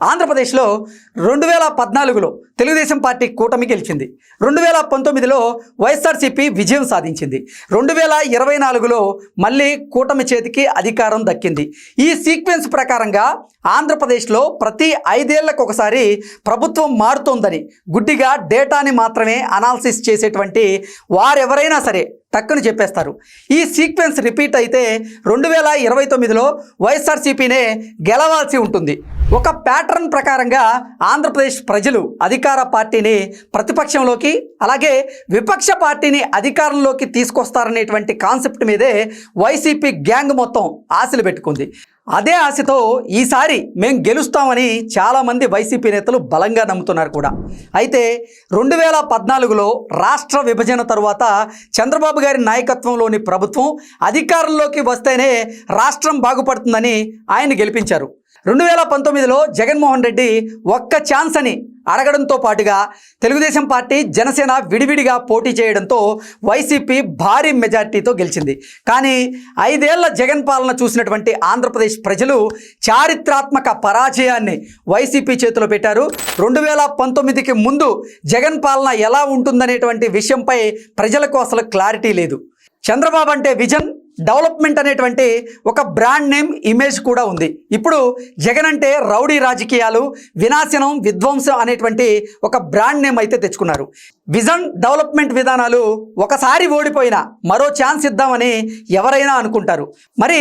ఆంధ్రప్రదేశ్లో 2014లో తెలుగుదేశం పార్టీ కూటమి గెలిచింది. 2019లో వైఎస్ఆర్సీపీ విజయం సాధించింది. 2024లో మళ్ళీ కూటమి చేతికి అధికారం దక్కింది. ఈ సీక్వెన్స్ ప్రకారంగా ఆంధ్రప్రదేశ్లో ప్రతి 5 ఏళ్లకు ఒకసారి ప్రభుత్వం మారుతోందని గుడ్డిగా డేటాని మాత్రమే అనాలిసిస్ చేసేటువంటి వారెవరైనా సరే టక్కుని చెప్పేస్తారు. ఈ సీక్వెన్స్ రిపీట్ అయితే 2029లో వైఎస్ఆర్సీపీనే గెలవాల్సి ఉంటుంది. ఒక ప్యాటర్న్ ప్రకారంగా ఆంధ్రప్రదేశ్ ప్రజలు అధికార పార్టీని ప్రతిపక్షంలోకి, అలాగే విపక్ష పార్టీని అధికారంలోకి తీసుకొస్తారనేటువంటి కాన్సెప్ట్ మీదే వైసీపీ గ్యాంగ్ మొత్తం ఆశలు పెట్టుకుంది. అదే ఆశతో ఈసారి మేం గెలుస్తామని చాలామంది వైసీపీ నేతలు బలంగా నమ్ముతున్నారు కూడా. అయితే 2014లో రాష్ట్ర విభజన తరువాత చంద్రబాబు గారి నాయకత్వంలోని ప్రభుత్వం అధికారంలోకి వస్తేనే రాష్ట్రం బాగుపడుతుందని ఆయన గెలిపించారు. 2019లో జగన్మోహన్ రెడ్డి ఒక్క ఛాన్స్ అని అడగడంతో పాటుగా తెలుగుదేశం పార్టీ, జనసేన విడివిడిగా పోటీ చేయడంతో వైసీపీ భారీ మెజార్టీతో గెలిచింది. కానీ 5 ఏళ్ల జగన్ పాలన చూసినటువంటి ఆంధ్రప్రదేశ్ ప్రజలు చారిత్రాత్మక పరాజయాన్ని వైసీపీ చేతిలో పెట్టారు. 2019కి ముందు జగన్ పాలన ఎలా ఉంటుందనేటువంటి విషయంపై ప్రజలకు అసలు క్లారిటీ లేదు. చంద్రబాబు అంటే విజన్, డెవలప్మెంట్ అనేటువంటి ఒక బ్రాండ్ నేమ్, ఇమేజ్ కూడా ఉంది. ఇప్పుడు జగన్ అంటే రౌడీ రాజకీయాలు, వినాశనం, విధ్వంసం అనేటువంటి ఒక బ్రాండ్ నేమ్ అయితే తెచ్చుకున్నారు. విజన్, డెవలప్మెంట్ విధానాలు ఒకసారి ఓడిపోయినా మరో ఛాన్స్ ఇద్దామని ఎవరైనా అనుకుంటారు. మరి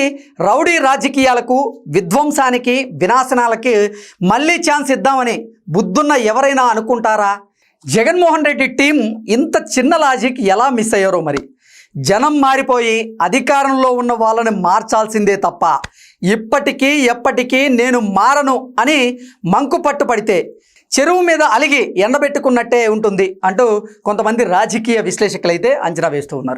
రౌడీ రాజకీయాలకు, విధ్వంసానికి, వినాశనాలకి మళ్ళీ ఛాన్స్ ఇద్దామని బుద్ధున్న ఎవరైనా అనుకుంటారా? జగన్మోహన్ రెడ్డి టీం ఇంత చిన్న లాజిక్ ఎలా మిస్ అయ్యారో మరి. జనం మారిపోయి అధికారంలో ఉన్న వాళ్ళని మార్చాల్సిందే తప్ప ఇప్పటికీ ఎప్పటికీ నేను మారను అని మంకు పట్టు పడితే చెరువు మీద అలిగి ఎండబెట్టుకున్నట్టే ఉంటుంది అంటూ కొంతమంది రాజకీయ విశ్లేషకులైతే అంచనా వేస్తూ ఉన్నారు.